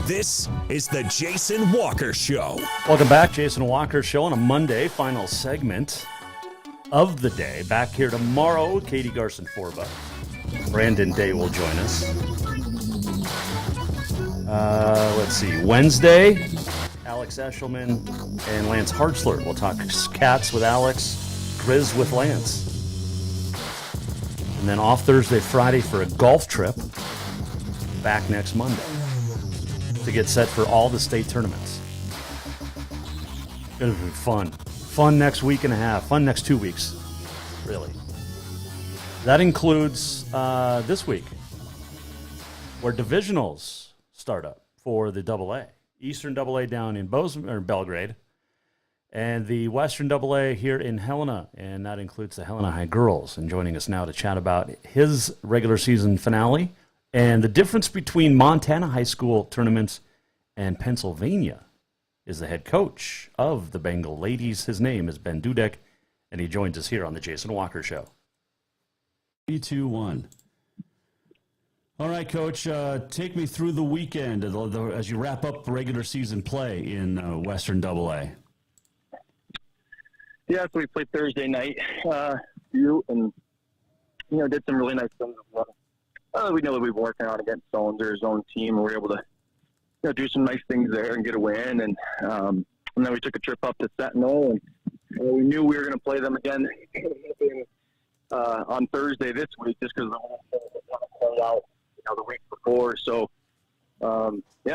This is the Jason Walker Show. Welcome back, Jason Walker Show on a Monday, final segment of the day. Back here tomorrow, Katie Garson-Forba. Brandon Day will join us. Let's see, Wednesday, Alex Eshelman and Lance Hartzler. We'll talk Cats with Alex, Grizz with Lance. And then off Thursday, Friday for a golf trip. Back next Monday to get set for all the state tournaments. It'll be fun. Fun next week and a half. Fun next 2 weeks, really. That includes this week, where divisionals start up for the AA. Eastern AA down in Belgrade, and the Western AA here in Helena, and that includes the Helena High girls. And joining us now to chat about his regular season finale and the difference between Montana high school tournaments and Pennsylvania is the head coach of the Bengal ladies. His name is Ben Dudek, and he joins us here on the Jason Walker Show. 3, 2, 1. All right, Coach, take me through the weekend as you wrap up regular season play in Western AA. Yeah, so we played Thursday night, and did some really nice things. We know that we've been working out against his own team, and we were able to do some nice things there and get a win. And then we took a trip up to Sentinel, and we knew we were going to play them again on Thursday this week, just because the whole thing was going to play out the week before. So, I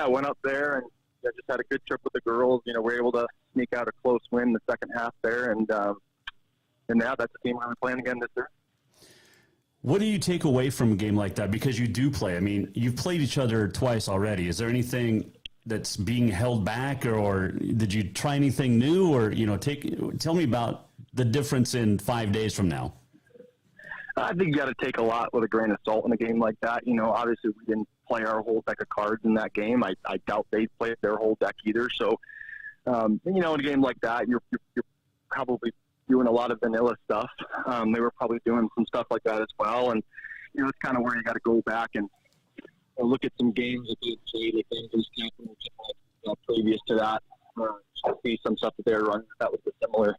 went up there and just had a good trip with the girls. We were able to sneak out a close win in the second half there, and now that's the team we're playing again this year. What do you take away from a game like that? Because you do play. I mean, you've played each other twice already. Is there anything that's being held back, or did you try anything new, or tell me about the difference in 5 days from now? I think you got to take a lot with a grain of salt in a game like that. Obviously we didn't play our whole deck of cards in that game. I doubt they played their whole deck either. So, in a game like that, you're probably doing a lot of vanilla stuff. They were probably doing some stuff like that as well. And, it's kind of where you got to go back and look at some games that they played with them previous to that. To see some stuff that they were running that was similar,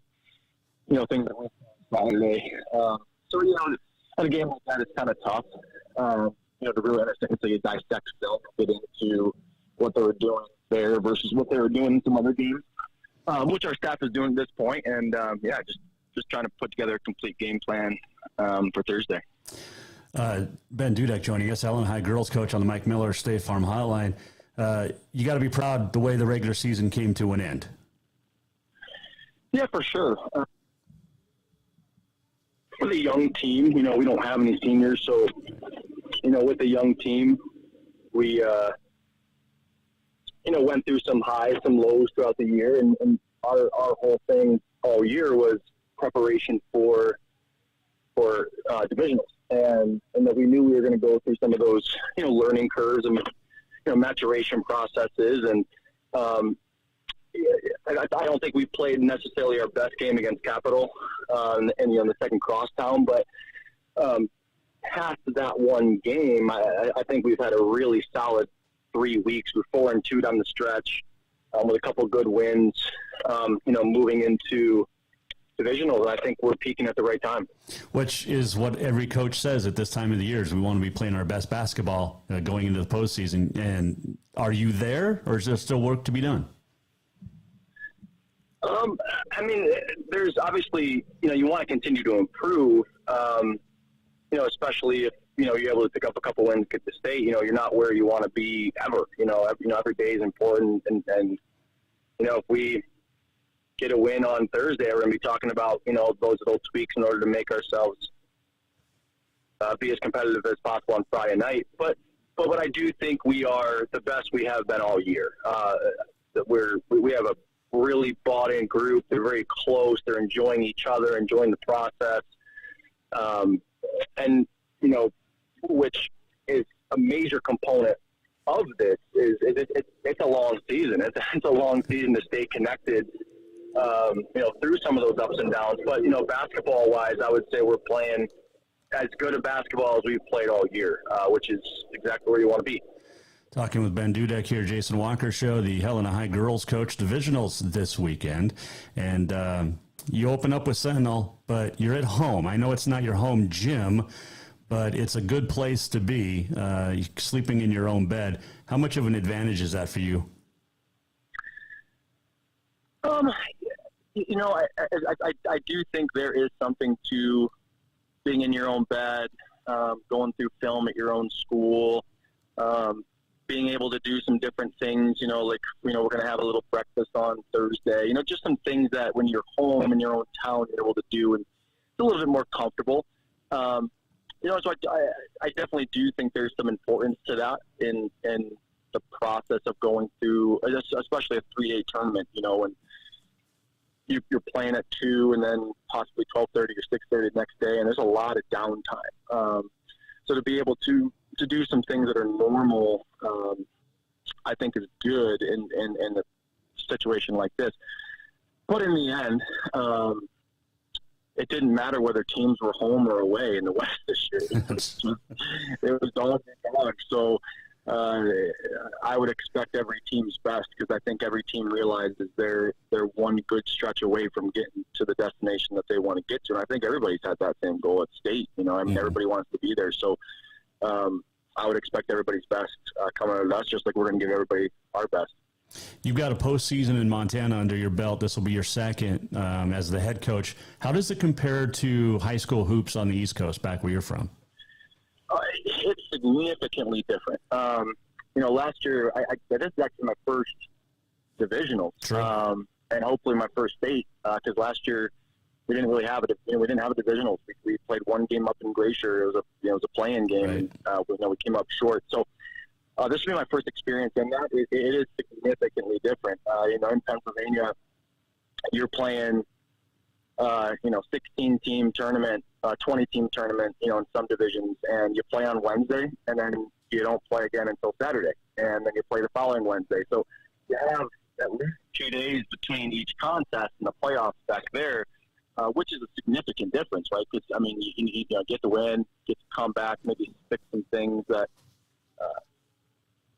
things that we saw Saturday. At a game like that, it's kind of tough, to really understand. So you dissect film and get into what they were doing there versus what they were doing in some other games, which our staff is doing at this point. And, just trying to put together a complete game plan for Thursday. Ben Dudek joining us, Helena High girls coach on the Mike Miller State Farm Hotline. You got to be proud the way the regular season came to an end. Yeah, for sure. With a young team, we don't have any seniors, so with a young team, we went through some highs, some lows throughout the year, and our whole thing all year was preparation for divisionals, and that we knew we were going to go through some of those learning curves and maturation processes, and I don't think we played necessarily our best game against Capital in the second crosstown, but past that one game, I think we've had a really solid 3 weeks. We're 4-2 down the stretch with a couple good wins. Moving into divisionals, I think we're peaking at the right time. Which is what every coach says at this time of the year, is we want to be playing our best basketball going into the postseason. And are you there, or is there still work to be done? There's obviously, you want to continue to improve, especially if, you're able to pick up a couple wins at the state. You're not where you want to be ever. Every day is important. And if we get a win on Thursday, we're going to be talking about, those little tweaks in order to make ourselves be as competitive as possible on Friday night. But what I do think we are the best we have been all year. That we have a really bought-in group. They're very close. They're enjoying each other, enjoying the process. Which is a major component of this is it's a long season. It's a long season to stay connected, through some of those ups and downs. But, basketball-wise, I would say we're playing as good a basketball as we've played all year, which is exactly where you want to be. Talking with Ben Dudek here, Jason Walker Show, the Helena High girls coach, divisionals this weekend. And you open up with Sentinel, but you're at home. I know it's not your home gym, but it's a good place to be, sleeping in your own bed. How much of an advantage is that for you? You know, I do think there is something to being in your own bed, going through film at your own school, being able to do some different things, you know, like, you know, we're going to have a little breakfast on Thursday, you know, just some things that when you're home in your own town, you're able to do, and it's a little bit more comfortable. You know, so I definitely do think there's some importance to that in the process of going through, especially a 3-day tournament, you know, and you're playing at 2 and then possibly 12:30 or 6:30 the next day, and there's a lot of downtime. So to be able to do some things that are normal, I think is good in a situation like this. But in the end, it didn't matter whether teams were home or away in the West this year. It was dog and dog. So I would expect every team's best, because I think every team realizes they're one good stretch away from getting to the destination that they want to get to. And I think everybody's had that same goal at state. You know, I mean, everybody wants to be there. So I would expect everybody's best coming out of us, just like we're going to give everybody our best. You've got a postseason in Montana under your belt. This will be your second as the head coach. How does it compare to high school hoops on the East Coast, back where you're from? It's significantly different. You know, last year, this is actually my first divisional, and hopefully my first state, because last year we didn't really have it. You know, we didn't have a divisional. We played one game up in Glacier. It was a play-in game, and we came up short. So this will be my first experience in that. It is significantly different. You know, in Pennsylvania, you're playing 16-team tournament, 20-team tournament, you know, in some divisions, and you play on Wednesday, and then you don't play again until Saturday, and then you play the following Wednesday. So you have at least 2 days between each contest and the playoffs back there, which is a significant difference, right? Because, I mean, you get to win, get to come back, maybe fix some things that,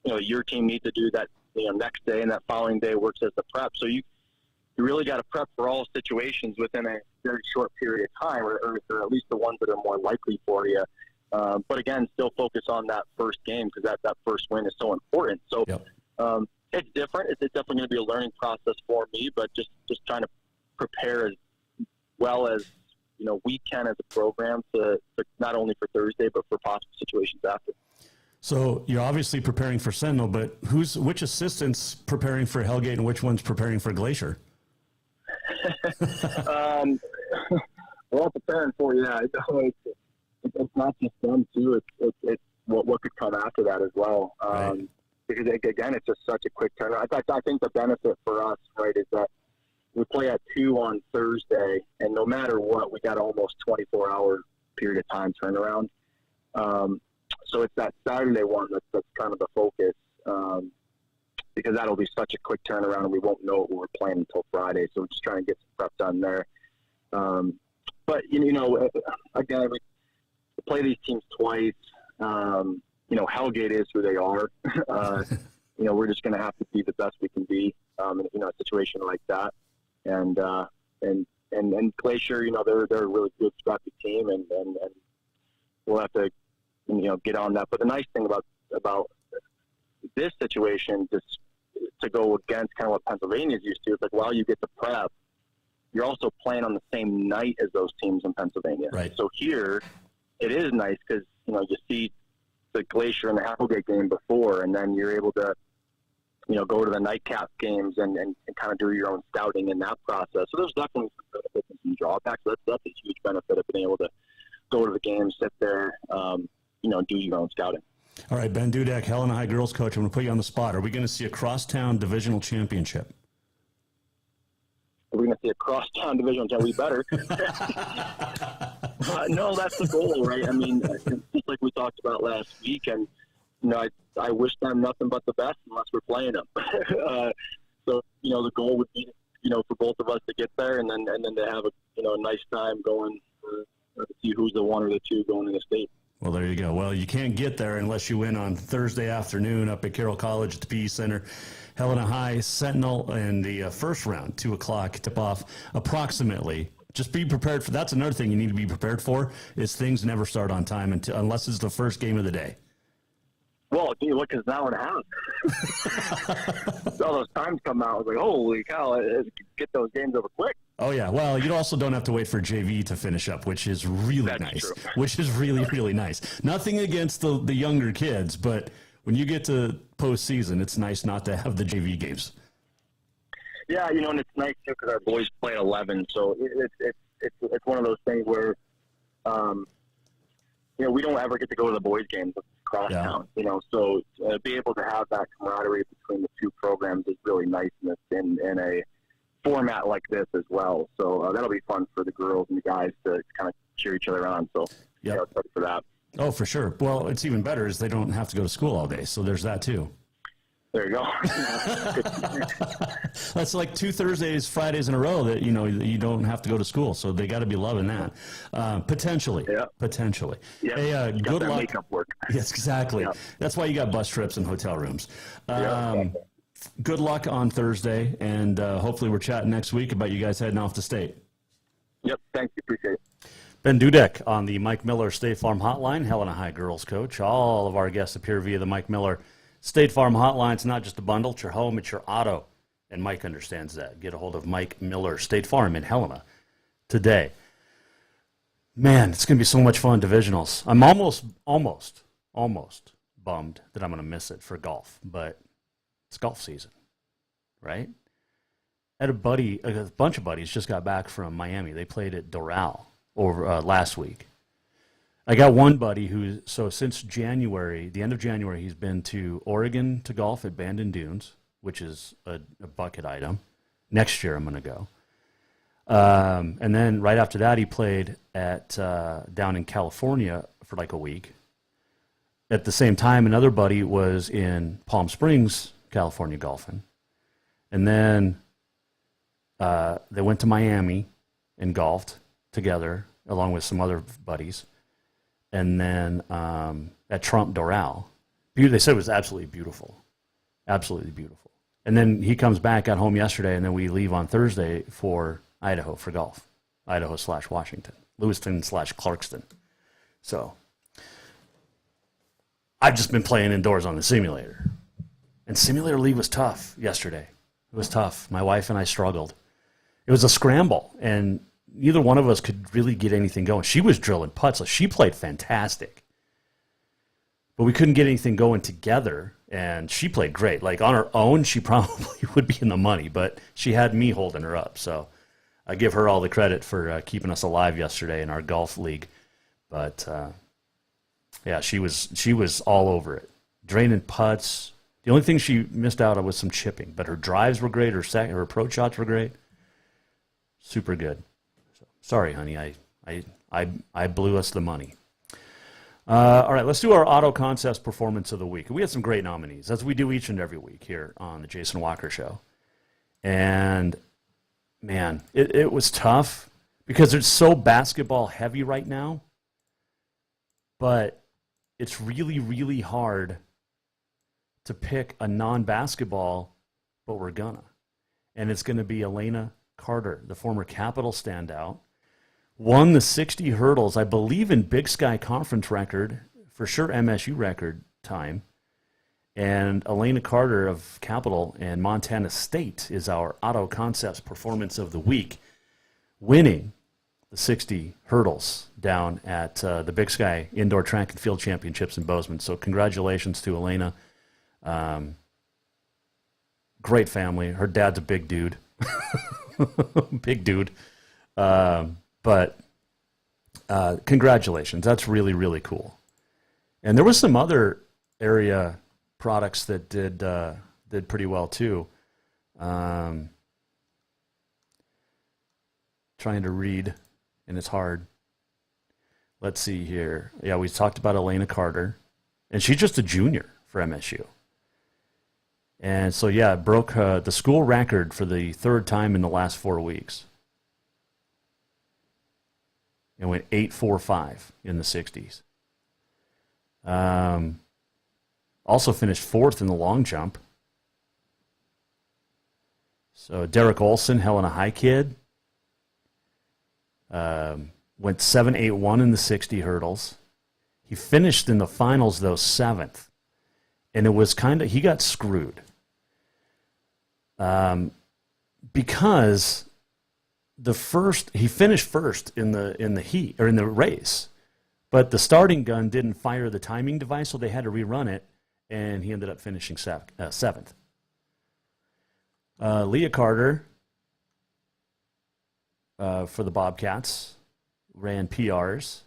your team needs to do that, next day, and that following day works as the prep. So you really got to prep for all situations within a very short period of time, or at least the ones that are more likely for you. But again, still focus on that first game, because that first win is so important. So it's different. It's definitely going to be a learning process for me, but just trying to prepare as well as we can as a program to not only for Thursday, but for possible situations after. So you're obviously preparing for Sentinel, but which assistant's preparing for Hellgate and which one's preparing for Glacier? We're all preparing for you. It's not just them too. It's what could come after that as well. Because again, it's just such a quick turnaround. I think the benefit for us, right, is that we play at 2 on Thursday, and no matter what, we got almost 24-hour period of time turnaround. So it's that Saturday one that's kind of the focus, because that'll be such a quick turnaround, and we won't know what we're playing until Friday. So we're just trying to get some prep done there. But again, we play these teams twice. Hellgate is who they are. We're just going to have to be the best we can be in a situation like that. And Glacier, they're a really good, scrappy team, and we'll have to get on that. But the nice thing about this situation, just to go against kind of what Pennsylvania's used to, is like while you get the prep, you're also playing on the same night as those teams in Pennsylvania. Right. So here, it is nice because you see the Glacier and the Hellgate game before, and then you're able to go to the nightcap games and kind of do your own scouting in that process. So there's definitely some benefits and some drawbacks. That's a huge benefit of being able to go to the games, sit there, do your own scouting. All right, Ben Dudek, Helena High girls coach, I'm going to put you on the spot. Are we going to see a crosstown divisional championship? Are we going to see a crosstown divisional championship? We better. No, that's the goal, right? I mean, just like we talked about last week, and I wish them nothing but the best unless we're playing them. So the goal would be for both of us to get there, and then to have a nice time going to see who's the 1 or the 2 going to the state. Well, there you go. Well, you can't get there unless you win on Thursday afternoon up at Carroll College at the PE Center. Helena High, Sentinel in the first round, 2 o'clock tip-off approximately. Just be prepared for that's another thing you need to be prepared for is things never start on time unless it's the first game of the day. Well, gee, look, it's now and a half. All those times come out. I was like, holy cow, get those games over quick. Oh, yeah. Well, you also don't have to wait for JV to finish up, which is really nice. True. Which is really, really nice. Nothing against the younger kids, but when you get to postseason, it's nice not to have the JV games. Yeah, and it's nice, too, because our boys play at 11, so it's one of those things where, we don't ever get to go to the boys' games across town, so be able to have that camaraderie between the two programs is really nice in a format like this as well. So that'll be fun for the girls and the guys to kind of cheer each other on. So excited for that. Oh, for sure. Well, it's even better is they don't have to go to school all day, so there's that too. There you go. That's like 2 Thursdays, Fridays in a row that you don't have to go to school. So they got to be loving that. Potentially. Yeah. Potentially. Yeah. Hey, good luck. Makeup work. Yes, exactly. Yep. That's why you got bus trips and hotel rooms. Good luck on Thursday, and hopefully we're chatting next week about you guys heading off to state. Yep. Thank you. Appreciate it. Ben Dudek on the Mike Miller State Farm Hotline, Helena High girls coach. All of our guests appear via the Mike Miller State Farm Hotline. It's not just a bundle. It's your home. It's your auto. And Mike understands that. Get a hold of Mike Miller State Farm in Helena today. Man, it's going to be so much fun, divisionals. I'm almost bummed that I'm going to miss it for golf. But it's golf season, right? I had a bunch of buddies just got back from Miami. They played at Doral over last week. I got one buddy since January, the end of January, he's been to Oregon to golf at Bandon Dunes, which is a bucket item. Next year I'm going to go. And then right after that, he played at down in California for like a week. At the same time, another buddy was in Palm Springs, California, golfing. And then they went to Miami and golfed together, along with some other buddies. And then at Trump Doral, they said it was absolutely beautiful. Absolutely beautiful. And then he comes back, got home yesterday, and then we leave on Thursday for Idaho for golf. Idaho/Washington. Lewiston/Clarkston. So I've just been playing indoors on the simulator. And simulator league was tough yesterday. It was tough. My wife and I struggled. It was a scramble, and neither one of us could really get anything going. She was drilling putts. So she played fantastic. But we couldn't get anything going together, and she played great. Like, on her own, she probably would be in the money, but she had me holding her up. So I give her all the credit for keeping us alive yesterday in our golf league. But, yeah, she was all over it. Draining putts. The only thing she missed out on was some chipping, but her drives were great. Her approach shots were great. Super good. So, sorry, honey, I blew us the money. All right, let's do our Auto Concepts Performance of the Week. We had some great nominees, as we do each and every week here on the Jason Walker Show. And, man, it was tough because it's so basketball heavy right now. But it's really, really hard to pick a non-basketball, but we're gonna. And it's going to be Elena Carter, the former Capital standout. Won the 60 hurdles, I believe, in Big Sky Conference record, for sure MSU record time. And Elena Carter of Capital and Montana State is our Auto Concepts Performance of the Week, winning the 60 hurdles down at the Big Sky Indoor Track and Field Championships in Bozeman. So congratulations to Elena. Great family. Her dad's a big dude. Big dude. But congratulations. That's really, really cool. And there was some other area products that did pretty well too. Trying to read, and it's hard. Let's see here. Yeah, we talked about Elena Carter, and she's just a junior for MSU. And so, yeah, it broke the school record for the third time in the last 4 weeks. It went 8.45 in the 60s. Also finished 4th in the long jump. So Derek Olson, Helena High kid, went 7.81 in the 60 hurdles. He finished in the finals, though, 7th. And it was he got screwed. Because he finished first in the heat, or in the race. But the starting gun didn't fire the timing device, so they had to rerun it, and he ended up finishing 7th. Leah Carter for the Bobcats ran PRs.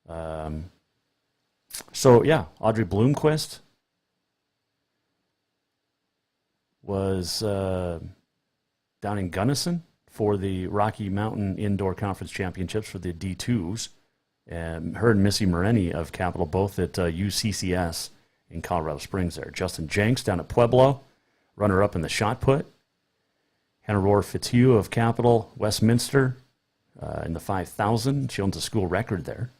Audrey Bloomquist was down in Gunnison for the Rocky Mountain Indoor Conference Championships for the D2s. And her and Missy Moreni of Capital, both at UCCS in Colorado Springs there. Justin Jenks down at Pueblo, runner-up in the shot put. Hannah Rohr Fitzhugh of Capital, Westminster, in the 5,000. She owns a school record there.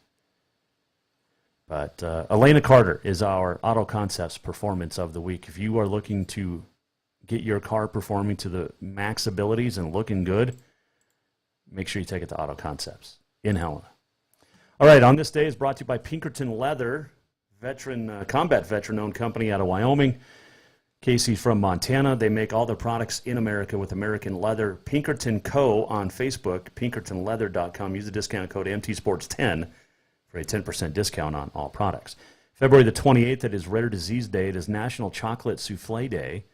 But Elena Carter is our Auto Concepts Performance of the Week. If you are looking to get your car performing to the max abilities and looking good, make sure you take it to Auto Concepts in Helena. All right, on this day is brought to you by Pinkerton Leather, combat veteran-owned company out of Wyoming. Casey's from Montana. They make all their products in America with American leather. Pinkerton Co. on Facebook, pinkertonleather.com. Use the discount code MTSports10 for a 10% discount on all products. February the 28th, it is Rare Disease Day. It is National Chocolate Souffle Day.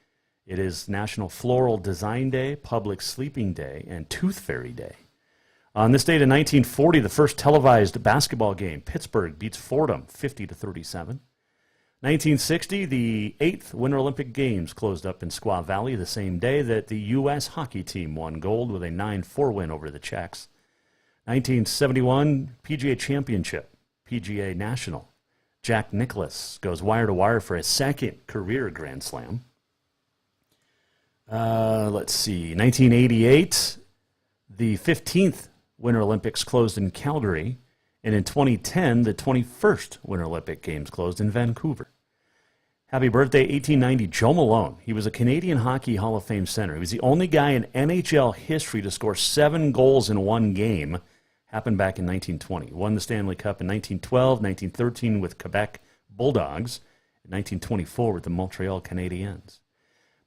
It is National Floral Design Day, Public Sleeping Day, and Tooth Fairy Day. On this date in 1940, the first televised basketball game, Pittsburgh beats Fordham 50-37. 1960, the 8th Winter Olympic Games closed up in Squaw Valley the same day that the U.S. hockey team won gold with a 9-4 win over the Czechs. 1971, PGA Championship, PGA National. Jack Nicklaus goes wire-to-wire for his second career Grand Slam. Let's see, 1988, the 15th Winter Olympics closed in Calgary, and in 2010, the 21st Winter Olympic Games closed in Vancouver. Happy birthday, 1890, Joe Malone. He was a Canadian Hockey Hall of Fame center. He was the only guy in NHL history to score 7 goals in one game. Happened back in 1920. Won the Stanley Cup in 1912, 1913 with Quebec Bulldogs, and 1924 with the Montreal Canadiens.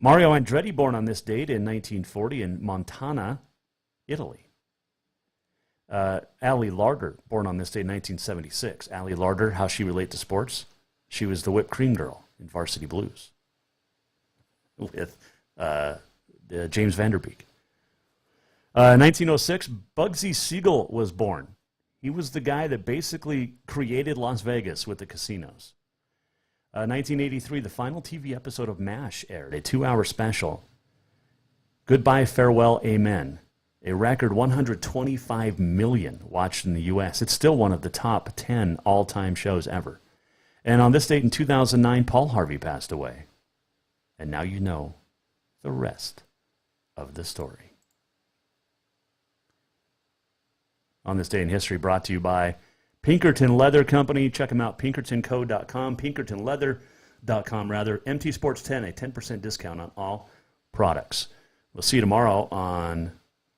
Mario Andretti, born on this date in 1940 in Montana, Italy. Allie Larder, born on this day in 1976. Allie Larder, how she relate to sports? She was the whipped cream girl in Varsity Blues with James Vanderbeek. 1906, Bugsy Siegel was born. He was the guy that basically created Las Vegas with the casinos. 1983, the final TV episode of MASH aired, a 2-hour special. Goodbye, Farewell, Amen. A record 125 million watched in the U.S. It's still one of the top 10 all-time shows ever. And on this date in 2009, Paul Harvey passed away. And now you know the rest of the story. On this day in history, brought to you by Pinkerton Leather Company. Check them out, pinkertonco.com, pinkertonleather.com, rather. MT Sports 10, a 10% discount on all products. We'll see you tomorrow on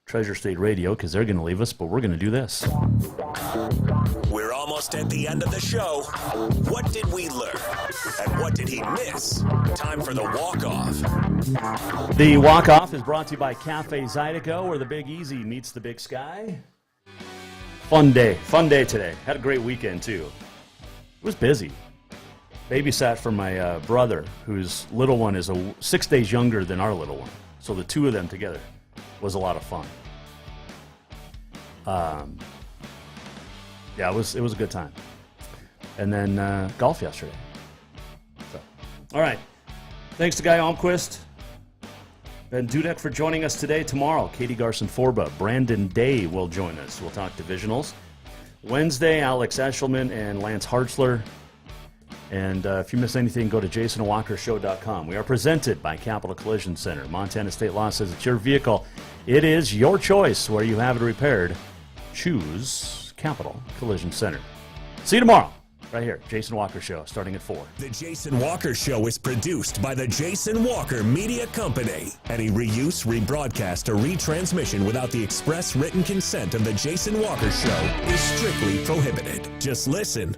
Treasure State Radio, because they're going to leave us, but we're going to do this. We're almost at the end of the show. What did we learn? And what did he miss? Time for the walk-off. The walk-off is brought to you by Cafe Zydeco, where the Big Easy meets the Big Sky. Fun day today. Had a great weekend, too. It was busy. Babysat for my brother, whose little one is 6 days younger than our little one. So the two of them together was a lot of fun. It was a good time. And then golf yesterday. So, all right. Thanks to Guy Almquist, Ben Dudek for joining us today. Tomorrow, Katie Garson-Forba, Brandon Day will join us. We'll talk divisionals. Wednesday, Alex Eshelman and Lance Hartzler. And if you miss anything, go to jasonwalkershow.com. We are presented by Capital Collision Center. Montana State Law says it's your vehicle. It is your choice where you have it repaired. Choose Capital Collision Center. See you tomorrow. Right here, Jason Walker Show, starting at 4. The Jason Walker Show is produced by the Jason Walker Media Company. Any reuse, rebroadcast, or retransmission without the express written consent of the Jason Walker Show is strictly prohibited. Just listen,